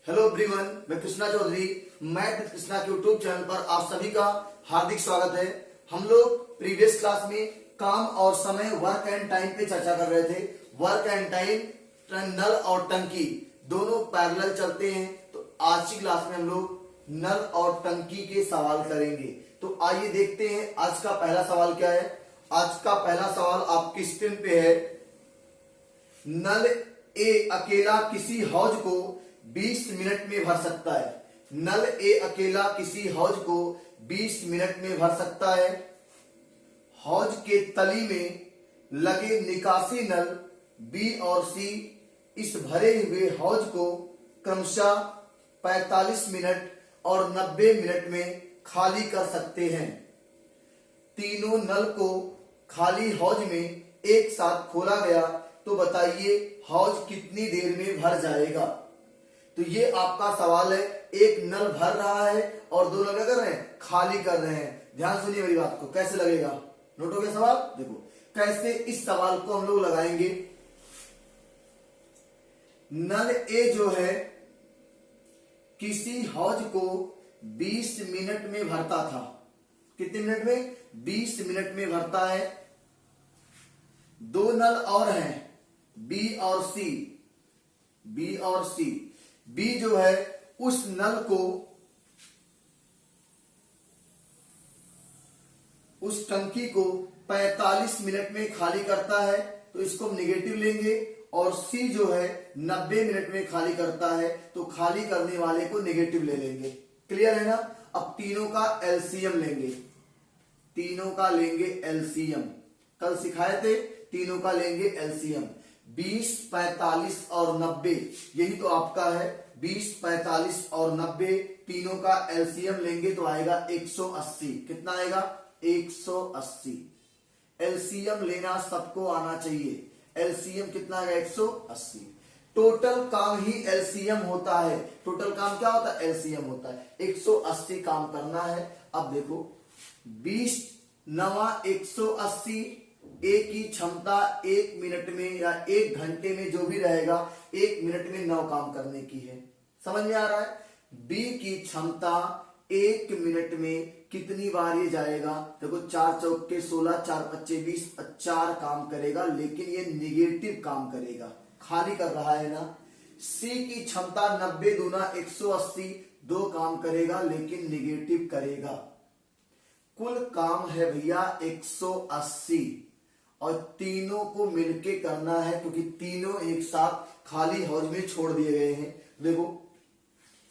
Hello everyone, मैं Krishna Chaudhary math with Krishna के YouTube channel पर आप सभी का हार्दिक स्वागत है। हम लोग प्रीवियस क्लास में काम और समय वर्क एंड टाइम पे चर्चा कर रहे थे। वर्क एंड टाइम नल और टंकी दोनों पैरेलल चलते हैं। तो आज की क्लास में हम लोग नल और टंकी के सवाल करेंगे। तो आइए देखते हैं आज का पहला सवाल क्या है। आज का पहला सवाल आपकी स्क्रीन पे है। नल ए अकेला किसी हौज को 20 मिनट में भर सकता है। नल ए अकेला किसी हौज को 20 मिनट में भर सकता है। हौज के तली में लगे निकासी नल बी और सी इस भरे हुए हौज को क्रमशः 45 मिनट और 90 मिनट में खाली कर सकते हैं। तीनों नल को खाली हौज में एक साथ खोला गया तो बताइए हौज कितनी देर में भर जाएगा। तो ये आपका सवाल है। एक नल भर रहा है और दो नल क्या कर रहे हैं, खाली कर रहे हैं। ध्यान सुनिए मेरी बात को, कैसे लगेगा। नोट हो गया सवाल। देखो कैसे इस सवाल को हम लोग लगाएंगे। नल ए जो है किसी हौज को 20 मिनट में भरता था। कितने मिनट में? 20 मिनट में भरता है। दो नल और हैं, बी और सी। बी और सी, बी जो है उस नल को, उस टंकी को 45 मिनट में खाली करता है। तो इसको हम निगेटिव लेंगे। और सी जो है 90 मिनट में खाली करता है। तो खाली करने वाले को निगेटिव ले लेंगे। क्लियर है ना। अब तीनों का एलसीएम लेंगे। तीनों का लेंगे एलसीएम। कल सिखाए थे, तीनों का लेंगे एलसीएम। 20, 45 और 90 यही तो आपका है। 20, 45 और 90 तीनों का एलसीएम लेंगे तो आएगा 180। कितना आएगा? 180। एलसीएम लेना सबको आना चाहिए। एलसीएम कितना आएगा? 180। टोटल काम ही एलसीएम होता है। टोटल काम क्या होता है? एलसीएम होता है। 180 काम करना है। अब देखो 20 नवा 180, ए की क्षमता 1 मिनट में या 1 घंटे में जो भी रहेगा 1 मिनट में 9 काम करने की है। समझ में आ रहा है। बी की क्षमता 1 मिनट में कितनी बार ये जाएगा? देखो 4 चौके 16, 4 पच्चे 20, 4 काम करेगा। लेकिन ये निगेटिव काम करेगा, खाली कर रहा है ना। सी की क्षमता 90 दूना 180, 2 काम करेगा लेकिन निगेटिव करेगा। कुल काम है भैया 180 और तीनों को मिलके करना है क्योंकि तीनों एक साथ खाली हौज में छोड़ दिए गए हैं। देखो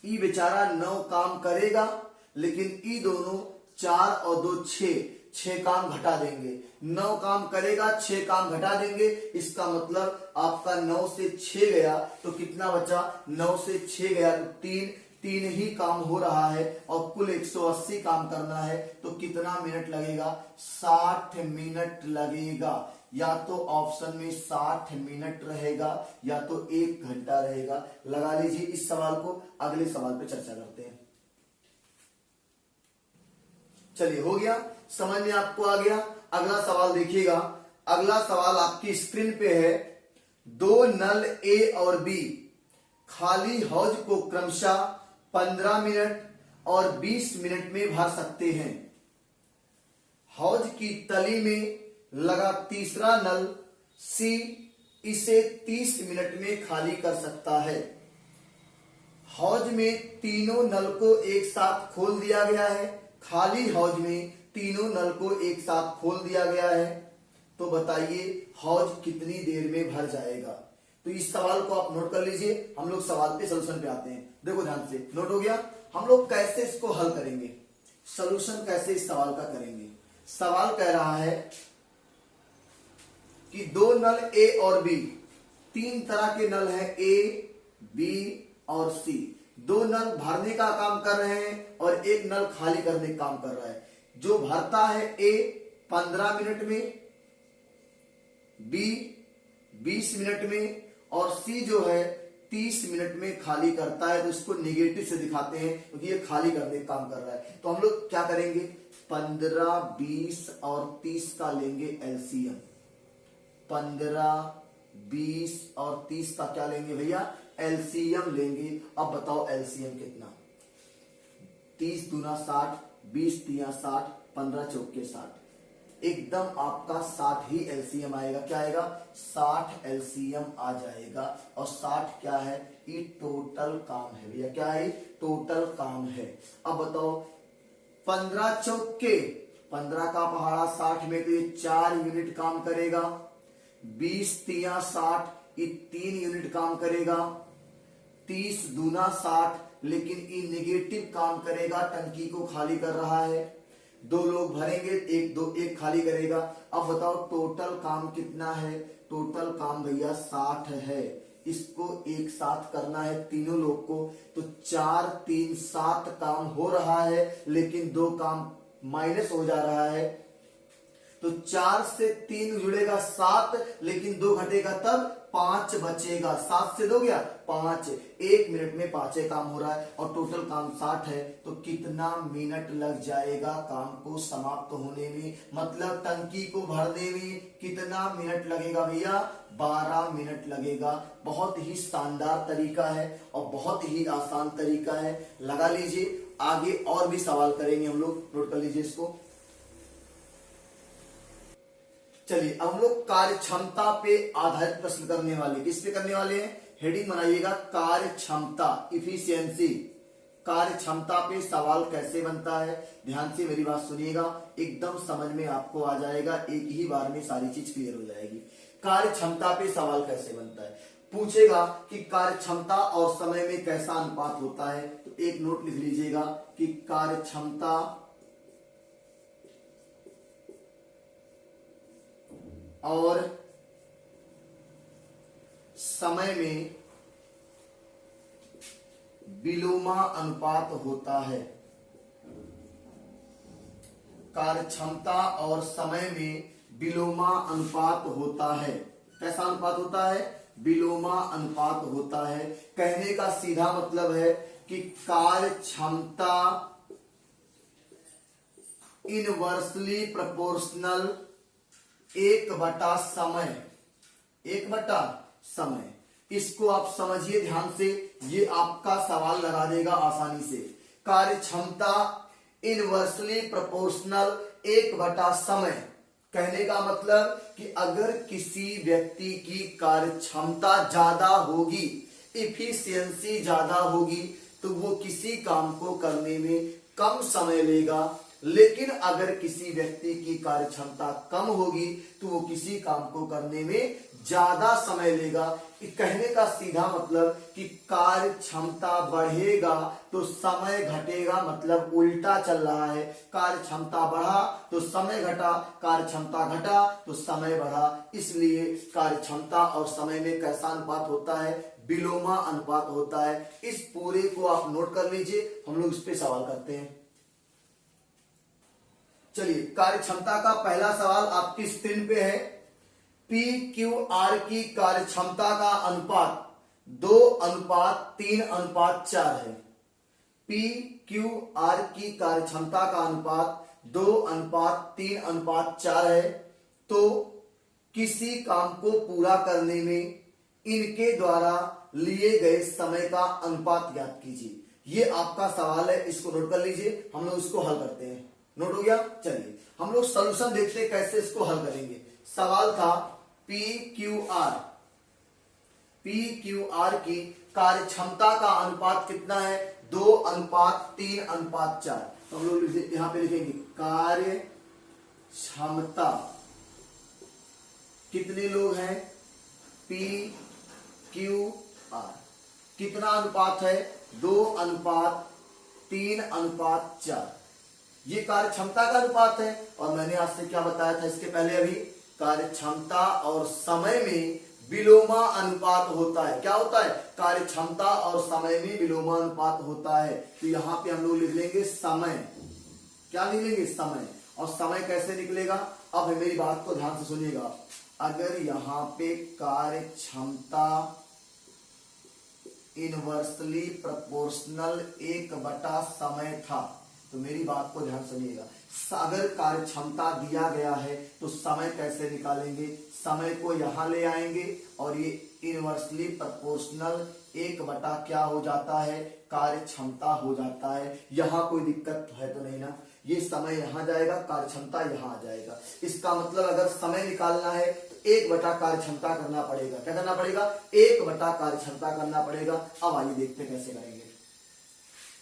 ई बेचारा 9 काम करेगा लेकिन ई दोनों 4 और 2 6 काम घटा देंगे। 9 काम करेगा, 6 काम घटा देंगे। इसका मतलब आपका 9 से 6 गया तो कितना बचा? 9 से 6 गया तो 3 ही काम हो रहा है और कुल 180 काम करना है। तो कितना मिनट लगेगा? 60 मिनट लगेगा। या तो ऑप्शन में 60 मिनट रहेगा या तो 1 घंटा रहेगा। लगा लीजिए इस सवाल को। अगले सवाल पे चर्चा करते हैं। चलिए हो गया, समझ में आपको आ गया। अगला सवाल देखिएगा। अगला सवाल आपकी स्क्रीन पे है। दो नल ए और बी खाली हौज को क्रमशः 15 मिनट और 20 मिनट में भर सकते हैं। हौज की तली में लगा तीसरा नल सी इसे 30 मिनट में खाली कर सकता है। हौज में तीनों नल को एक साथ खोल दिया गया है। खाली हौज में तीनों नल को एक साथ खोल दिया गया है। तो बताइए हौज कितनी देर में भर जाएगा। तो इस सवाल को आप नोट कर लीजिए। हम लोग सवाल पे सोल्यूशन पे आते हैं। देखो ध्यान से, नोट हो गया। हम लोग कैसे इसको हल करेंगे, सोल्यूशन कैसे इस सवाल का करेंगे। सवाल कह रहा है कि दो नल ए और बी, 3 तरह के नल हैं, ए, बी और सी। 2 नल भरने का काम कर रहे हैं और 1 नल खाली करने का काम कर रहा है। जो भरता है ए 15 मिनट में, बी 20 मिनट में और सी जो है 30 मिनट में खाली करता है। तो इसको निगेटिव से दिखाते हैं क्योंकि ये खाली करने का काम कर रहा है। तो हम लोग क्या करेंगे? 15, 20 और 30 का लेंगे एलसीएम। 15, 20 और 30 का क्या लेंगे भैया? एलसीएम लेंगे। अब बताओ एलसीएम कितना, 30 दूना 60, 20 तिया 60, 15 चौके 60, एकदम आपका 60 ही एलसीएम आएगा। क्या आएगा? 60 एलसीएम आ जाएगा। और 60 क्या है? ये टोटल काम है भैया। क्या है? टोटल काम है। अब बताओ 15 चौके, 15 का पहाड़ा 60 में तो ये 4 यूनिट काम करेगा। 20 तिया 60, ये 3 यूनिट काम करेगा। 30 दूना 60, लेकिन ये निगेटिव काम करेगा, टंकी को खाली कर रहा है। 2 लोग भरेंगे, एक खाली करेगा। अब बताओ टोटल काम कितना है? टोटल काम भैया 60 है। इसको एक साथ करना है तीनों लोग को, तो 4 3 7 काम हो रहा है, लेकिन 2 काम माइनस हो जा रहा है। तो 4 से 3 जुड़ेगा 7, लेकिन 2 घटेगा तब 5 बचेगा। 7 से 2 गया 5, 1 मिनट में 5 काम हो रहा है और टोटल काम 60 है। तो कितना मिनट लग जाएगा काम को समाप्त होने में, मतलब टंकी को भरने में कितना मिनट लगेगा भैया? 12 मिनट लगेगा। बहुत ही शानदार तरीका है और बहुत ही आसान तरीका है, लगा लीजिए। आगे और भी सवाल करेंगे हम लोग, नोट कर लीजिए इसको। चलिए अब हम लोग कार्य क्षमता पे आधारित प्रश्न करने वाले। किस पे करने वाले हैं? हेडिंग बनाइएगा कार्य क्षमता, इफिशियंसी। कार्य क्षमता पे सवाल कैसे बनता है, ध्यान से मेरी बात सुनिएगा, एकदम समझ में आपको आ जाएगा, एक ही बार में सारी चीज क्लियर हो जाएगी। कार्य क्षमता पे सवाल कैसे बनता है? पूछेगा कि कार्य क्षमता और समय में कैसा अनुपात होता है, तो एक नोट लिख लीजिएगा कि कार्य क्षमता और समय में विलोमा अनुपात होता है। कार्य क्षमता और समय में विलोमा अनुपात होता है। कैसा अनुपात होता है? विलोमा अनुपात होता है। कहने का सीधा मतलब है कि कार्य क्षमता इनवर्सली प्रोपोर्शनल 1/समय, 1/समय। इसको आप समझिए ध्यान से, ये आपका सवाल लगा देगा आसानी से। कार्य क्षमता इनवर्सली प्रोपोर्शनल 1/समय, कहने का मतलब कि अगर किसी व्यक्ति की कार्य क्षमता ज्यादा होगी, इफिशियंसी ज्यादा होगी, तो वो किसी काम को करने में कम समय लेगा। लेकिन अगर किसी व्यक्ति की कार्य क्षमता कम होगी तो वो किसी काम को करने में ज्यादा समय लेगा। कहने का सीधा मतलब कि कार्य क्षमता बढ़ेगा तो समय घटेगा, मतलब उल्टा चल रहा है। कार्य क्षमता बढ़ा तो समय घटा, कार्य क्षमता घटा तो समय बढ़ा। इसलिए कार्य क्षमता और समय में कैसा अनुपात होता है? विलोमा अनुपात होता है। इस पूरे को आप नोट कर लीजिए, हम लोग इस पे सवाल करते हैं। चलिए कार्य क्षमता का पहला सवाल आपकी स्क्रीन पे है। पी क्यू आर की कार्य क्षमता का अनुपात 2:3:4 है। पी क्यू आर की कार्य क्षमता का अनुपात 2:3:4 है। तो किसी काम को पूरा करने में इनके द्वारा लिए गए समय का अनुपात ज्ञात कीजिए। ये आपका सवाल है, इसको नोट कर लीजिए, हम लोग इसको हल करते हैं। नोट हो गया? चलिए हम लोग सॉल्यूशन देखते हैं कैसे इसको हल करेंगे। सवाल था पी क्यू आर की कार्य क्षमता का अनुपात कितना है? 2:3:4। तो हम लोग यहां पे लिखेंगे कार्य क्षमता, कितने लोग हैं? पी क्यू आर, कितना अनुपात है? 2:3:4। ये कार्य क्षमता का अनुपात है। और मैंने आपसे क्या बताया था इसके पहले अभी? कार्य क्षमता और समय में विलोमा अनुपात होता है। क्या होता है? कार्य क्षमता और समय में विलोमा अनुपात होता है। तो यहां पे हम लोग लिख लेंगे समय। क्या लिख लेंगे? समय। और समय कैसे निकलेगा? अब मेरी बात को ध्यान से सुनिएगा। अगर यहां पे कार्य क्षमता इनवर्सली प्रोपोर्शनल 1/समय था, तो मेरी बात को ध्यान सुनिएगा। अगर कार्य क्षमता दिया गया है तो समय कैसे निकालेंगे, समय को यहां ले आएंगे और ये इनवर्सली प्रोपोर्शनल 1 बटा क्या हो जाता है, कार्य क्षमता हो जाता है। यहां कोई दिक्कत है तो नहीं ना, ये समय यहां जाएगा, कार्य क्षमता यहां आ जाएगा। इसका मतलब अगर समय निकालना है तो 1 बटा कार्य क्षमता करना पड़ेगा। क्या करना पड़ेगा, 1 बटा कार्य क्षमता करना पड़ेगा। अब आइए देखते हैं कैसे करेंगे।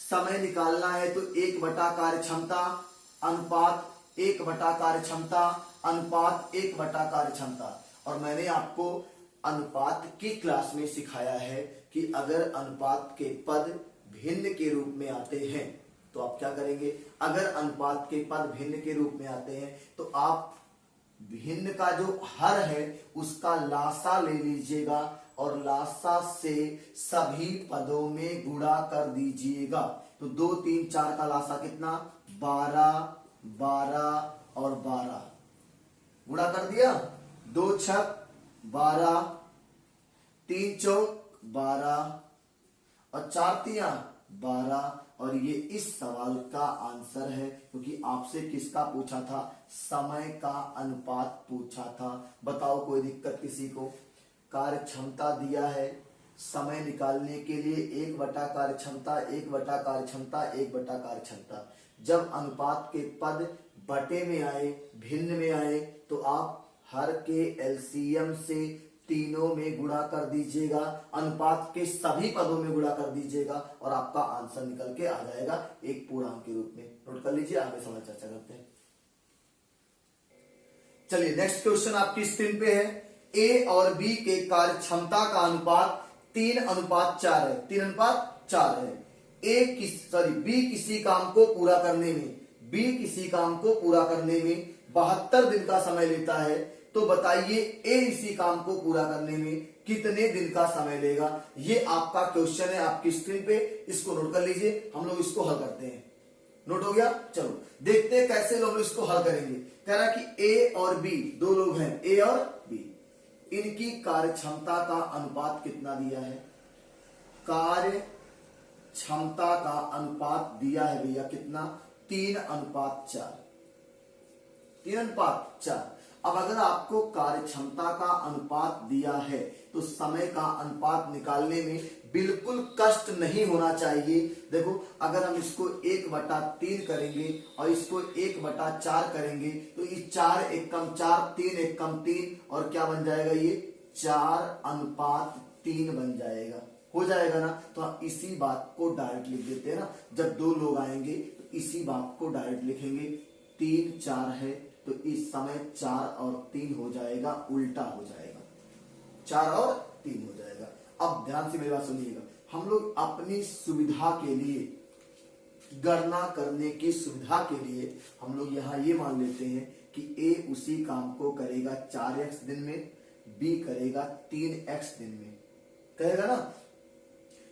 समय निकालना है तो 1 बटा कार्य क्षमता अनुपात 1 बटा कार्य क्षमता अनुपात 1 बटा कार्य क्षमता। और मैंने आपको अनुपात की क्लास में सिखाया है कि अगर अनुपात के पद भिन्न के रूप में आते हैं तो आप क्या करेंगे, अगर अनुपात के पद भिन्न के रूप में आते हैं तो आप भिन्न का जो हर है उसका लासा ले लीजिएगा और लासा से सभी पदों में गुणा कर दीजिएगा। तो 2, 3, 4 का लासा कितना, 12, 12 और 12 गुणा कर दिया। 2 छक 12, 3 चौक 12 और 4 तियां 12। और ये इस सवाल का आंसर है, क्योंकि आपसे किसका पूछा था, समय का अनुपात पूछा था। बताओ कोई दिक्कत किसी को, कार्य क्षमता दिया है, समय निकालने के लिए 1 बटा कार्य क्षमता 1 बटा कार्य क्षमता 1 बटा कार्य क्षमता। जब अनुपात के पद बटे में आए, भिन्न में आए, तो आप हर के एलसीएम से तीनों में गुणा कर दीजिएगा, अनुपात के सभी पदों में गुणा कर दीजिएगा और आपका आंसर निकल के आ जाएगा एक पूर्णांक के रूप में। नोट कर लीजिए, आगे सवाल चर्चा करते हैं। चलिए नेक्स्ट क्वेश्चन आपकी स्क्रीन पे है। ए और बी के कार्य क्षमता का अनुपात 3:4 है, 3:4 है। बी किसी काम को पूरा करने में, बी किसी काम को पूरा करने में 72 दिन का समय लेता है, तो बताइए ए इसी काम को पूरा करने में कितने दिन का समय लेगा। ये आपका क्वेश्चन है आपकी स्क्रीन पे, इसको नोट कर लीजिए, हम लोग इसको हल करते हैं। नोट हो गया, चलो देखते हैं कैसे लोग इसको हल करेंगे। कह रहा कि ए और बी, 2 लोग हैं, ए और बी, इनकी कार्य क्षमता का अनुपात कितना दिया है, कार्य क्षमता का अनुपात दिया है भैया कितना, 3:4, 3:4। अब अगर आपको कार्य क्षमता का अनुपात दिया है तो समय का अनुपात निकालने में बिल्कुल कष्ट नहीं होना चाहिए। देखो अगर हम इसको 1/3 करेंगे और इसको 1/4 करेंगे तो ये 4 एकम 4, 3 एकम 3 और क्या बन जाएगा, ये 4:3 बन जाएगा, हो जाएगा ना। तो हम इसी बात को डायरेक्ट लिख देते हैं ना, जब 2 लोग आएंगे तो इसी बात को डायरेक्ट लिखेंगे। 3, 4 है तो इस समय 4 और 3 हो जाएगा, उल्टा हो जाएगा, 4 और 3 हो जाएगा। अब ध्यान से मेरी बात सुनिएगा, हम लोग अपनी सुविधा के लिए, गणना करने की सुविधा के लिए हम लोग यहाँ ये मान लेते हैं कि ए उसी काम को करेगा 4x दिन में, बी करेगा 3x दिन में, कहेगा ना।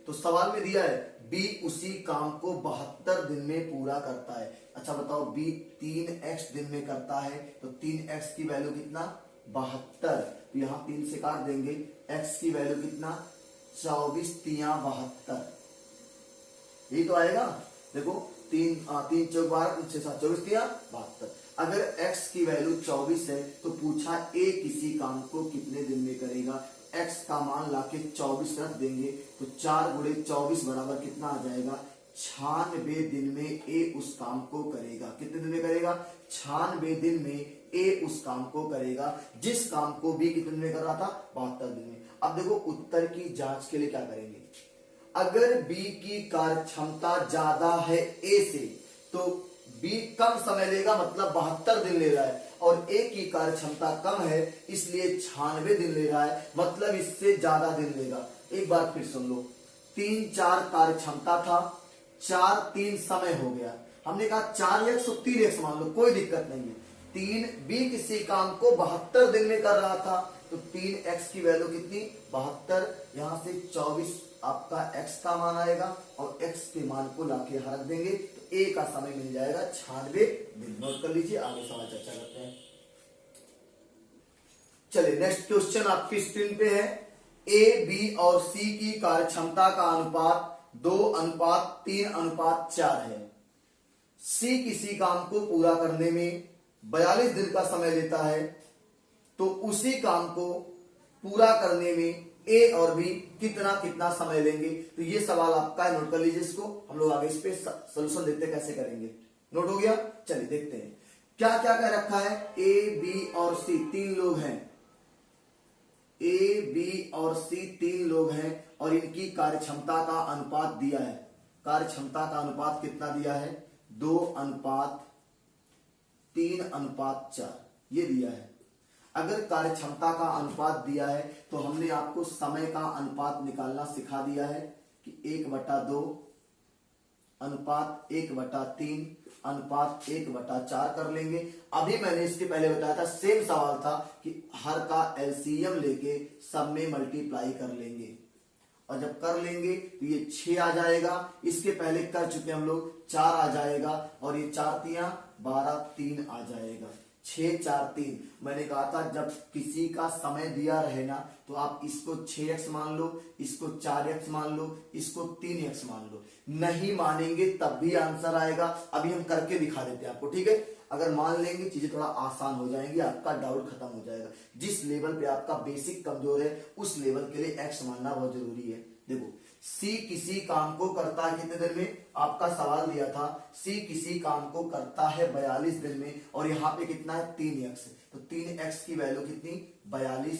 तो सवाल में दिया है बी उसी काम को 72 दिन में पूरा करता है। अच्छा बताओ, बी 3x दिन में करता है तो 3x की वैल्यू कितना, 72। तो यहाँ 3 से काट देंगे, x की वैल्यू कितना, 24 तियां 72, यही तो आएगा। देखो 3 चौक 12, 6 7 24 तियां 72। अगर x की वैल्यू 24 है तो पूछा ए किसी काम को कितने दिन में करेगा, x का मान लाके 24 रख देंगे तो 4 × 24 बराबर कितना आ जाएगा, 96 दिन में ए उस काम को करेगा। कितने दिन में करेगा, 96 दिन में ए उस काम को करेगा, जिस काम को बी कितने दिन में कर रहा था, 72 दिन में। अब देखो उत्तर की जांच के लिए क्या करेंगे, अगर बी की कार्य क्षमता ज्यादा है ए से तो बी कम समय लेगा, मतलब 72 दिन ले रहा है, और ए की कार्य क्षमता कम है इसलिए 96 दिन ले रहा है, मतलब इससे ज्यादा दिन लेगा। एक बार फिर सुन लो, 3, 4 कार्य क्षमता था, 4, 3 समय हो गया, हमने कहा 4x तो 3x मान लो, कोई दिक्कत नहीं है। 3 बी किसी काम को 72 दिन में कर रहा था तो 3x की वैल्यू कितनी, 72, यहां से 24 आपका x का मान आएगा और x के मान को लाके रख देंगे तो a का समय मिल जाएगा 96 दिन। नोट कर लीजिए, आगे सवाल चर्चा करते हैं। चलिए नेक्स्ट क्वेश्चन आपकी स्क्रीन पे है। ए, बी और सी की कार्य क्षमता का अनुपात 2:3:4 है। सी किसी काम को पूरा करने में 42 दिन का समय लेता है, तो उसी काम को पूरा करने में ए और बी कितना कितना समय लेंगे। तो ये सवाल आपका है, नोट कर लीजिए इसको। हम लोग आगे इस पे सोल्यूशन देखते हैं कैसे करेंगे। नोट हो गया, चलिए देखते हैं क्या क्या कह रखा है। ए बी और सी तीन लोग हैं, ए बी और सी तीन लोग हैं और इनकी कार्यक्षमता का अनुपात दिया है। कार्यक्षमता का अनुपात कितना दिया है, 2:3:4 ये दिया है। अगर कार्यक्षमता का अनुपात दिया है तो हमने आपको समय का अनुपात निकालना सिखा दिया है कि 1/2 अनुपात 1/3 अनुपात 1/4 कर लेंगे। अभी मैंने इसके पहले बताया था, सेम सवाल था कि हर का एलसीएम लेके सब में मल्टीप्लाई कर लेंगे और जब कर लेंगे तो ये 6 आ जाएगा। इसके पहले कर चुके हम लोग, 4 आ जाएगा और ये 4 तियां 12, 3 आ जाएगा। 6 4 3। मैंने कहा था जब किसी का समय दिया रहे ना तो आप इसको 6x मान लो, इसको 4x मान लो, इसको 3x मान लो। नहीं मानेंगे तब भी आंसर आएगा। अभी हम करके दिखा देते हैं आपको, ठीक है। अगर मान लेंगे चीजें थोड़ा आसान हो जाएंगी, आपका डाउट खत्म हो जाएगा। जिस लेवल पे आपका बेसिक कमजोर है उस लेवल के लिए x मानना बहुत जरूरी है। देखो सी किसी काम को करता है कितने दिन में, आपका सवाल दिया था सी किसी काम को करता है 42 दिन में और यहाँ पे कितना है 3x, तो 3x की वैल्यू कितनी 42,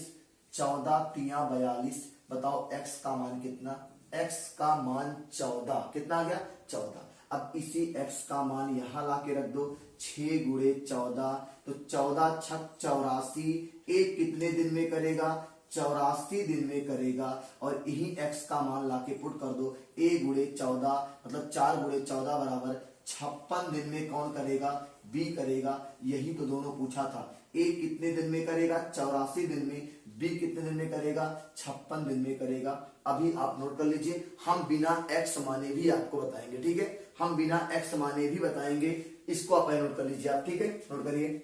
14 तियां 42। बताओ x का मान कितना, x का मान 14, कितना आ गया 14। अब इसी x का मान यहां ला के रख दो, 6 × 14 तो 14 छक 84। एक कितने दिन में करेगा, 84 दिन में करेगा और यही x का मान लाके पुट कर दो। a × 14 मतलब 4 × 14 बराबर 56 दिन में कौन करेगा, b करेगा। यही तो दोनों पूछा था, a कितने दिन में करेगा 84 दिन में, b कितने दिन में करेगा 56 दिन में करेगा। अभी आप नोट कर लीजिए, हम बिना x माने भी आपको बताएंगे, ठीक है। हम बिना x माने भी बताएंगे, इसको आप नोट कर लीजिए आप, ठीक है। नोट करिए,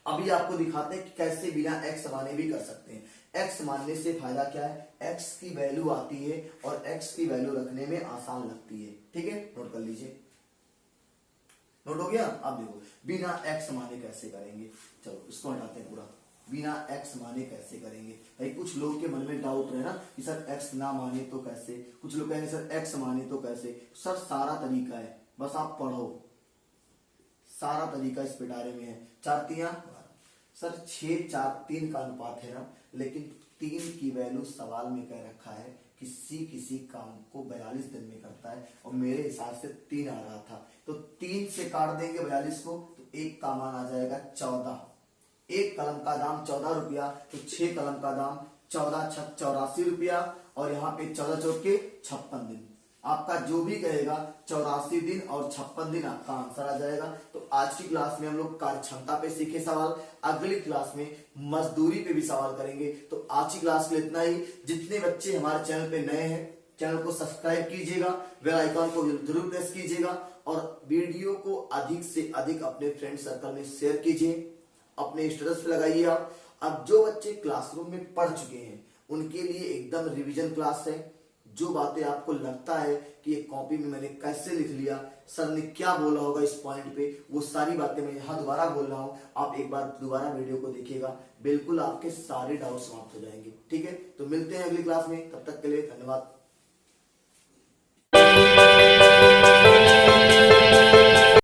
अभी आपको दिखाते हैं कि कैसे बिना x माने भी कर सकते हैं। x मानने से फायदा क्या है, x की वैल्यू आती है और x की वैल्यू रखने में आसान लगती है, ठीक है। नोट कर लीजिए, नोट हो गया। अब देखो बिना x माने कैसे करेंगे, चलो इसको हटाते हैं पूरा। बिना x माने कैसे करेंगे, भाई कुछ लोग के मन में डाउट है ना कि सर x ना माने तो कैसे, कुछ लोग कहेंगे सर x माने तो कैसे। सर सारा तरीका है, बस आप पढ़ो, सारा तरीका इस पिटारे में है। 4 तियां सर 6 4 3 का अनुपात है ना, लेकिन 3 की वैल्यू सवाल में कह रखा है कि सी किसी काम को 42 दिन में करता है और मेरे हिसाब से 3 आ रहा था, तो 3 से काट देंगे 42 को तो 1 का मान आ जाएगा 14। 1 कलम का दाम 14 रुपया, तो 6 कलम का दाम 14 छक 84 रुपया और यहाँ पे 14 चौक के 56 दिन। आपका जो भी कहेगा 84 दिन और 56 दिन आपका आंसर आ जाएगा। तो आज की क्लास में हम लोग कार्यक्षमता पे सीखे सवाल, अगली क्लास में मजदूरी पे भी सवाल करेंगे। तो आज की क्लास में इतना ही। जितने बच्चे हमारे चैनल पे नए हैं, चैनल को सब्सक्राइब कीजिएगा, बेल आइकॉन को जरूर प्रेस कीजिएगा और वीडियो को अधिक से अधिक अपने फ्रेंड सर्कल में शेयर कीजिए, अपने स्टेटस पे लगाइए। अब जो बच्चे क्लासरूम में पढ़ चुके हैं उनके लिए एकदम रिवीजन क्लास है। जो बातें आपको लगता है कि ये कॉपी में मैंने कैसे लिख लिया, सर ने क्या बोला होगा इस पॉइंट पे, वो सारी बातें मैं यहाँ दोबारा बोल रहा हूँ। आप एक बार दोबारा वीडियो को देखिएगा, बिल्कुल आपके सारे डाउट समाप्त हो जाएंगे, ठीक है। तो मिलते हैं अगली क्लास में, तब तक के लिए धन्यवाद।